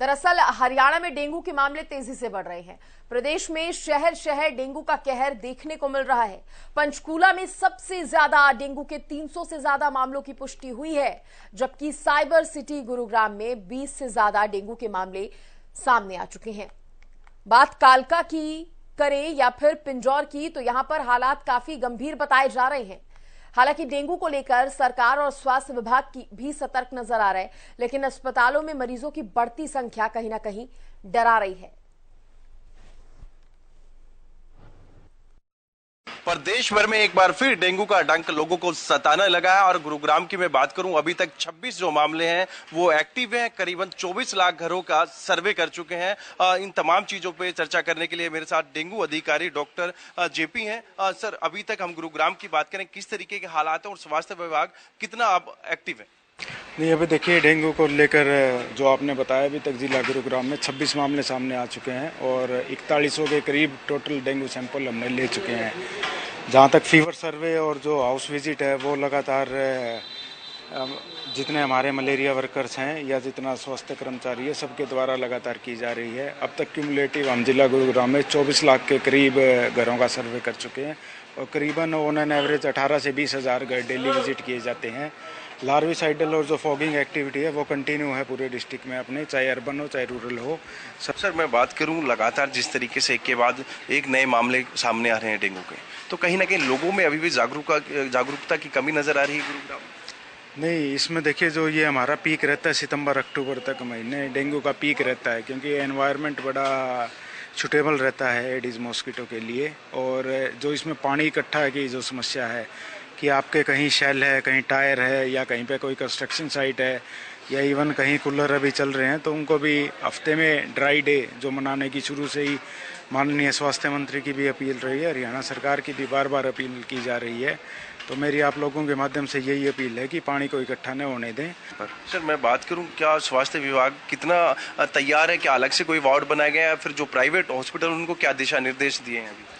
दरअसल हरियाणा में डेंगू के मामले तेजी से बढ़ रहे हैं। प्रदेश में शहर शहर डेंगू का कहर देखने को मिल रहा है। पंचकूला में सबसे ज्यादा डेंगू के 300 से ज्यादा मामलों की पुष्टि हुई है, जबकि साइबर सिटी गुरुग्राम में 20 से ज्यादा डेंगू के मामले सामने आ चुके हैं। बात कालका की करें या फिर पिंजौर की, तो यहां पर हालात काफी गंभीर बताए जा रहे हैं। हालांकि डेंगू को लेकर सरकार और स्वास्थ्य विभाग की भी सतर्क नजर आ रहा है, लेकिन अस्पतालों में मरीजों की बढ़ती संख्या कहीं ना कहीं डरा रही है। पर देश भर में एक बार फिर डेंगू का डंक लोगों को सताने लगा है और गुरुग्राम की मैं बात करूं, अभी तक 26 जो मामले हैं वो एक्टिव हैं। करीबन 24 लाख घरों का सर्वे कर चुके हैं। इन तमाम चीजों पे चर्चा करने के लिए मेरे साथ डेंगू अधिकारी डॉक्टर जेपी हैं। सर, अभी तक हम गुरुग्राम की बात करें, किस तरीके के हालात हैं और स्वास्थ्य विभाग कितना अब एक्टिव है? नहीं, अभी देखिए डेंगू को लेकर जो आपने बताया, अभी तक जिला गुरुग्राम में 26 मामले सामने आ चुके हैं और 4100 के करीब टोटल डेंगू सैंपल हमने ले चुके हैं। जहां तक फीवर सर्वे और जो हाउस विजिट है वो लगातार जितने हमारे मलेरिया वर्कर्स हैं या जितना स्वास्थ्य कर्मचारी है सबके द्वारा लगातार की जा रही है। अब तक क्यूमुलेटिव हम जिला गुरुग्राम में 24 लाख के करीब घरों का सर्वे कर चुके हैं और करीबन ऑन एन एवरेज 18 से 20 हज़ार घर डेली विजिट किए जाते हैं। लार्विसाइडल और जो फॉगिंग एक्टिविटी है वो कंटिन्यू है पूरे डिस्ट्रिक्ट में अपने, चाहे अर्बन हो चाहे रूरल हो। सर, मैं बात करूं लगातार जिस तरीके से एक के बाद एक नए मामले सामने आ रहे हैं डेंगू के, तो कहीं ना कहीं लोगों में अभी भी जागरूकता की कमी नजर आ रही है गुरुग्राम? नहीं, इसमें देखिए जो ये हमारा पीक रहता है सितंबर अक्टूबर तक महीने डेंगू का पीक रहता है, क्योंकि एनवायरनमेंट बड़ा सुटेबल रहता है एडिस मॉस्किटो के लिए। और जो इसमें पानी इकट्ठा की जो समस्या है कि आपके कहीं शेल है, कहीं टायर है या कहीं पे कोई कंस्ट्रक्शन साइट है या इवन कहीं कूलर अभी चल रहे हैं, तो उनको भी हफ्ते में ड्राई डे जो मनाने की शुरू से ही माननीय स्वास्थ्य मंत्री की भी अपील रही है, हरियाणा सरकार की भी बार बार अपील की जा रही है। तो मेरी आप लोगों के माध्यम से यही अपील है कि पानी को इकट्ठा न होने दें। सर, मैं बात करूं, क्या स्वास्थ्य विभाग कितना तैयार है? क्या अलग से कोई वार्ड बनाया गया है? फिर जो प्राइवेट हॉस्पिटल उनको क्या दिशा निर्देश दिए हैं? अभी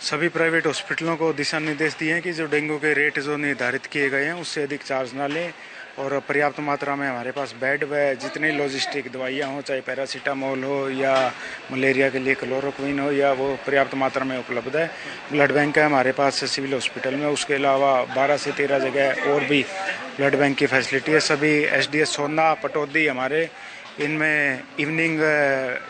सभी प्राइवेट हॉस्पिटलों को दिशा निर्देश दिए हैं कि जो डेंगू के रेट जो निर्धारित किए गए हैं उससे अधिक चार्ज ना लें और पर्याप्त मात्रा में हमारे पास बेड व जितनी लॉजिस्टिक दवाइयाँ हो, चाहे पैरासीटामोल हो या मलेरिया के लिए क्लोरोक्विन हो, या वो पर्याप्त मात्रा में उपलब्ध है। ब्लड बैंक है हमारे पास सिविल हॉस्पिटल में, उसके अलावा 12 से 13 जगह और भी ब्लड बैंक की फैसिलिटी है। सभी SDS सोना पटौदी हमारे इनमें इवनिंग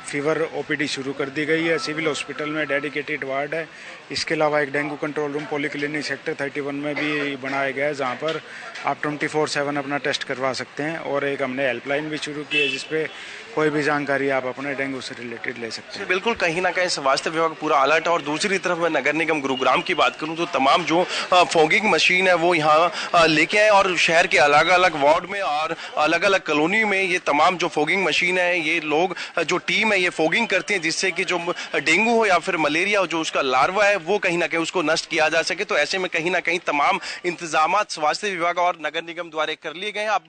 फीवर OPD शुरू कर दी गई है। सिविल हॉस्पिटल में डेडिकेटेड वार्ड है। इसके अलावा एक dengue control room polyclinic sector 31 में भी बनाया गया है, जहां पर आप 24/7 अपना टेस्ट करवा सकते हैं। और एक हमने हेल्पलाइन भी शुरू की है जिसपे कोई भी जानकारी आप अपने डेंगू से रिलेटेड ले सकते हैं। बिल्कुल, कहीं ना कहीं स्वास्थ्य विभाग पूरा अलर्ट है। और दूसरी तरफ मैं नगर निगम गुरुग्राम की बात करूं तो तमाम जो फॉगिंग मशीन है वो यहाँ लेके आए और शहर के अलग अलग वार्ड में और अलग अलग कॉलोनी में ये तमाम जो फॉगिंग मशीन है, ये लोग जो टीम है ये फॉगिंग करती है, जिससे कि जो डेंगू हो या फिर मलेरिया हो, जो उसका लार्वा है वो कहीं ना कहीं उसको नष्ट किया जा सके। तो ऐसे में कहीं ना कहीं तमाम इंतजाम स्वास्थ्य विभाग और नगर निगम द्वारा कर लिए गए हैं। अब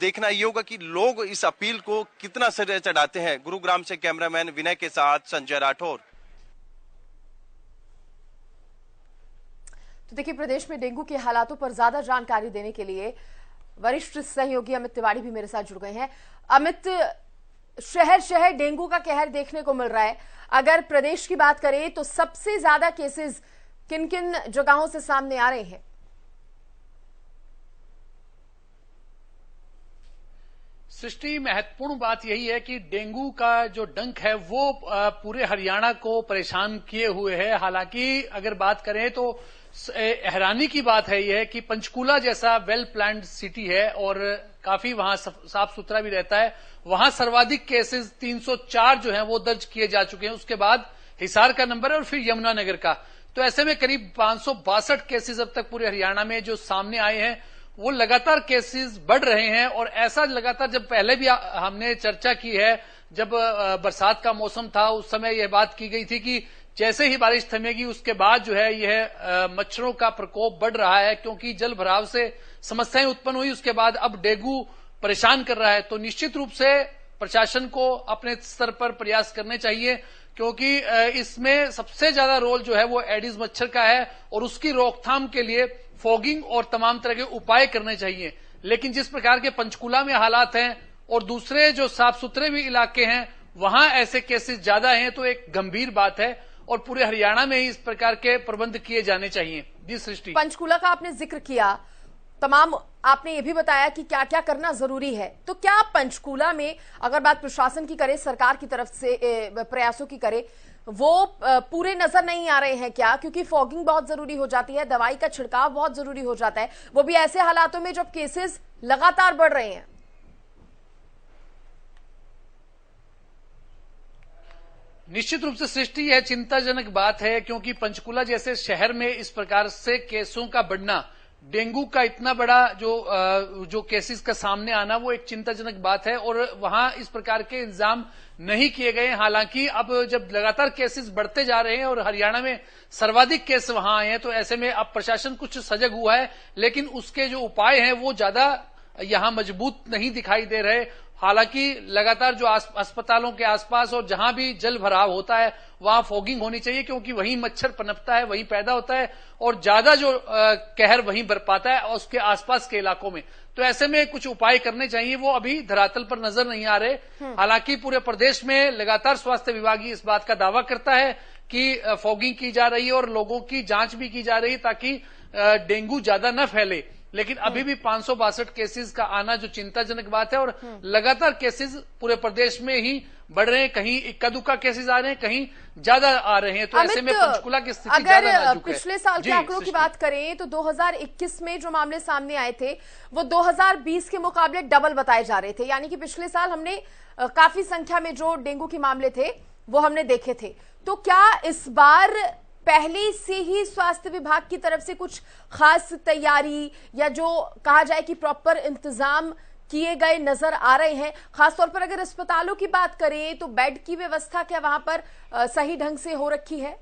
देखना ये होगा कि लोग इस अपील को कितना सिर चढ़ाते हैं। गुरुग्राम से कैमरामैन विनय के साथ संजय राठौर। तो देखिए, प्रदेश में डेंगू के हालातों पर ज्यादा जानकारी देने के लिए वरिष्ठ सहयोगी अमित तिवारी भी मेरे साथ जुड़ गए हैं। अमित, शहर शहर डेंगू का कहर देखने को मिल रहा है। अगर प्रदेश की बात करें तो सबसे ज्यादा केसेस किन किन जगहों से सामने आ रहे हैं? सृष्टि, महत्वपूर्ण बात यही है कि डेंगू का जो डंक है वो पूरे हरियाणा को परेशान किए हुए है। हालांकि अगर बात करें तो हैरानी की बात है यह कि पंचकूला जैसा वेल प्लान्ड सिटी है और काफी वहां साफ सुथरा भी रहता है, वहां सर्वाधिक केसेस 304 जो हैं वो दर्ज किए जा चुके हैं। उसके बाद हिसार का नंबर है और फिर यमुनानगर का। तो ऐसे में करीब 562 केसेस अब तक पूरे हरियाणा में जो सामने आए हैं, वो लगातार केसेस बढ़ रहे हैं। और ऐसा लगातार, जब पहले भी हमने चर्चा की है, जब बरसात का मौसम था उस समय यह बात की गई थी कि जैसे ही बारिश थमेगी उसके बाद जो है यह मच्छरों का प्रकोप बढ़ रहा है, क्योंकि जल भराव से समस्याएं उत्पन्न हुई। उसके बाद अब डेंगू परेशान कर रहा है। तो निश्चित रूप से प्रशासन को अपने स्तर पर प्रयास करने चाहिए, क्योंकि इसमें सबसे ज्यादा रोल जो है वो एडिस मच्छर का है और उसकी रोकथाम के लिए फॉगिंग और तमाम तरह के उपाय करने चाहिए। लेकिन जिस प्रकार के पंचकूला में हालात हैं और दूसरे जो साफ सुथरे भी इलाके हैं वहां ऐसे केसेस ज्यादा हैं, तो एक गंभीर बात है और पूरे हरियाणा में ही इस प्रकार के प्रबंध किए जाने चाहिए। जी सृष्टि, पंचकूला का आपने जिक्र किया, तमाम आपने ये भी बताया कि क्या क्या करना जरूरी है, तो क्या पंचकूला में अगर बात प्रशासन की करे, सरकार की तरफ से प्रयासों की करे, वो पूरे नजर नहीं आ रहे हैं क्या? क्योंकि फॉगिंग बहुत जरूरी हो जाती है, दवाई का छिड़काव बहुत जरूरी हो जाता है, वो भी ऐसे हालातों में जब केसेस लगातार बढ़ रहे हैं। निश्चित रूप से सृष्टि यह चिंताजनक बात है, क्योंकि पंचकूला जैसे शहर में इस प्रकार से केसों का बढ़ना, डेंगू का इतना बड़ा जो केसेस का सामने आना, वो एक चिंताजनक बात है और वहां इस प्रकार के इंतजाम नहीं किए गए। हालांकि अब जब लगातार केसेस बढ़ते जा रहे हैं और हरियाणा में सर्वाधिक केस वहां आए हैं, तो ऐसे में अब प्रशासन कुछ सजग हुआ है, लेकिन उसके जो उपाय हैं वो ज्यादा यहां मजबूत नहीं दिखाई दे रहे। हालांकि लगातार जो अस्पतालों के आसपास और जहां भी जल भराव होता है वहां फॉगिंग होनी चाहिए, क्योंकि वहीं मच्छर पनपता है, वहीं पैदा होता है और ज्यादा जो कहर वहीं बरपाता है और उसके आसपास के इलाकों में। तो ऐसे में कुछ उपाय करने चाहिए, वो अभी धरातल पर नजर नहीं आ रहे। हालांकि पूरे प्रदेश में लगातार स्वास्थ्य विभाग इस बात का दावा करता है कि फॉगिंग की जा रही है और लोगों की जांच भी की जा रही है ताकि डेंगू ज्यादा न फैले, लेकिन अभी भी 562 केसेस का आना जो चिंताजनक बात है और लगातार केसेस पूरे प्रदेश में ही बढ़ रहे हैं, कहीं इक्का दुक्का केसेस आ रहे हैं, कहीं ज्यादा आ रहे हैं। तो ऐसे में पंचकूला की स्थिति ज्यादा नाजुक है। पिछले साल के आंकड़ों की बात करें तो 2021 में जो मामले सामने आए थे वो 2020 के मुकाबले डबल बताए जा रहे थे, यानी कि पिछले साल हमने काफी संख्या में जो डेंगू के मामले थे वो हमने देखे थे। तो क्या इस बार पहले से ही स्वास्थ्य विभाग की तरफ से कुछ खास तैयारी या जो कहा जाए कि प्रॉपर इंतजाम किए गए नजर आ रहे हैं? खासतौर पर अगर अस्पतालों की बात करें तो बेड की व्यवस्था क्या वहां पर सही ढंग से हो रखी है?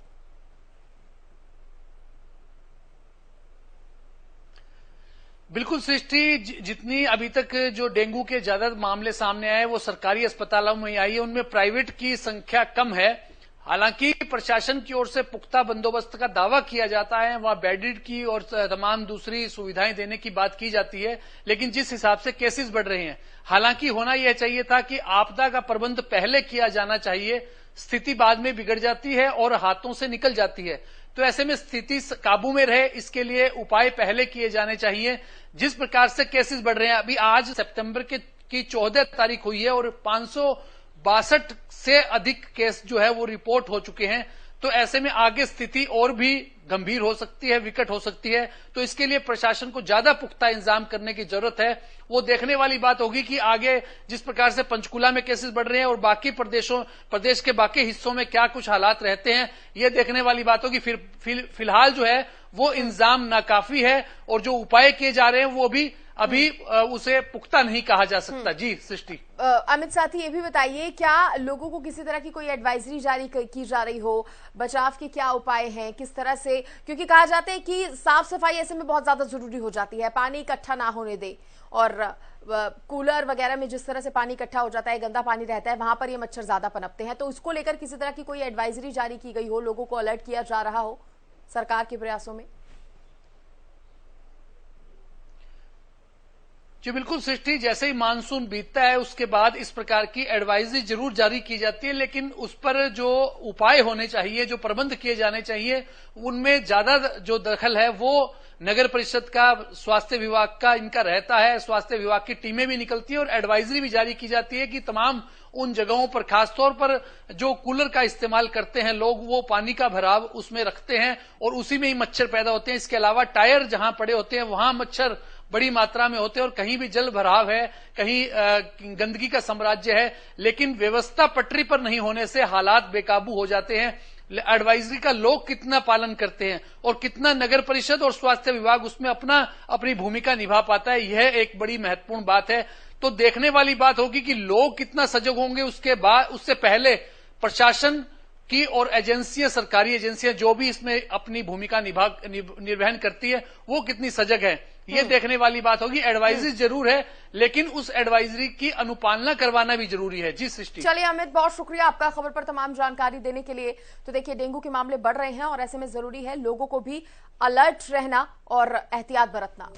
बिल्कुल सृष्टि, जितनी अभी तक जो डेंगू के ज्यादा मामले सामने आए वो सरकारी अस्पतालों में आई है, उनमें प्राइवेट की संख्या कम है। हालांकि प्रशासन की ओर से पुख्ता बंदोबस्त का दावा किया जाता है, वहां बेडेड की और तमाम दूसरी सुविधाएं देने की बात की जाती है, लेकिन जिस हिसाब से केसेस बढ़ रहे हैं, हालांकि होना यह चाहिए था कि आपदा का प्रबंध पहले किया जाना चाहिए। स्थिति बाद में बिगड़ जाती है और हाथों से निकल जाती है, तो ऐसे में स्थिति काबू में रहे इसके लिए उपाय पहले किए जाने चाहिए। जिस प्रकार से केसेस बढ़ रहे हैं, अभी आज सितंबर की 14 तारीख हुई है और 562 से अधिक केस जो है वो रिपोर्ट हो चुके हैं। तो ऐसे में आगे स्थिति और भी गंभीर हो सकती है, विकट हो सकती है। तो इसके लिए प्रशासन को ज्यादा पुख्ता इंतजाम करने की जरूरत है। वो देखने वाली बात होगी कि आगे जिस प्रकार से पंचकूला में केसेस बढ़ रहे हैं और बाकी प्रदेश के बाकी हिस्सों में क्या कुछ हालात रहते हैं, ये देखने वाली बात होगी। फिलहाल जो है वो इंतजाम नाकाफी है और जो उपाय किए जा रहे हैं वो भी अभी उसे पुख्ता नहीं कहा जा सकता। जी सृष्टि। अमित साथी, ये भी बताइए, क्या लोगों को किसी तरह की कोई एडवाइजरी जारी की जा रही हो? बचाव के क्या उपाय हैं, किस तरह से? क्योंकि कहा जाता है कि साफ सफाई ऐसे में बहुत ज्यादा जरूरी हो जाती है, पानी इकट्ठा ना होने दे, और कूलर वगैरह में जिस तरह से पानी इकट्ठा हो जाता है, गंदा पानी रहता है, वहां पर ये मच्छर ज्यादा पनपते हैं। तो इसको लेकर किसी तरह की कोई एडवाइजरी जारी की गई हो, लोगों को अलर्ट किया जा रहा हो सरकार के प्रयासों में? जी बिल्कुल सृष्टि, जैसे ही मानसून बीतता है उसके बाद इस प्रकार की एडवाइजरी जरूर जारी की जाती है, लेकिन उस पर जो उपाय होने चाहिए, जो प्रबंध किए जाने चाहिए, उनमें ज्यादा जो दखल है वो नगर परिषद का, स्वास्थ्य विभाग का इनका रहता है। स्वास्थ्य विभाग की टीमें भी निकलती है और एडवाइजरी भी जारी की जाती है कि तमाम उन जगहों पर, खासतौर पर जो कूलर का इस्तेमाल करते हैं लोग, वो पानी का भराव उसमें रखते हैं और उसी में ही मच्छर पैदा होते हैं। इसके अलावा टायर जहां पड़े होते हैं वहां मच्छर बड़ी मात्रा में होते हैं और कहीं भी जल भराव है, कहीं गंदगी का साम्राज्य है, लेकिन व्यवस्था पटरी पर नहीं होने से हालात बेकाबू हो जाते हैं। एडवाइजरी का लोग कितना पालन करते हैं और कितना नगर परिषद और स्वास्थ्य विभाग उसमें अपनी भूमिका निभा पाता है, यह एक बड़ी महत्वपूर्ण बात है। तो देखने वाली बात होगी कि लोग कितना सजग होंगे, उसके बाद उससे पहले प्रशासन की और एजेंसियां, सरकारी एजेंसियां जो भी इसमें अपनी भूमिका निर्वहन करती है, वो कितनी सजग है, ये देखने वाली बात होगी। एडवाइजरी जरूर है, लेकिन उस एडवाइजरी की अनुपालना करवाना भी जरूरी है। जी सृष्टि। चलिए अमित, बहुत शुक्रिया आपका खबर पर तमाम जानकारी देने के लिए। तो देखिए, डेंगू के मामले बढ़ रहे हैं और ऐसे में जरूरी है लोगों को भी अलर्ट रहना और एहतियात बरतना।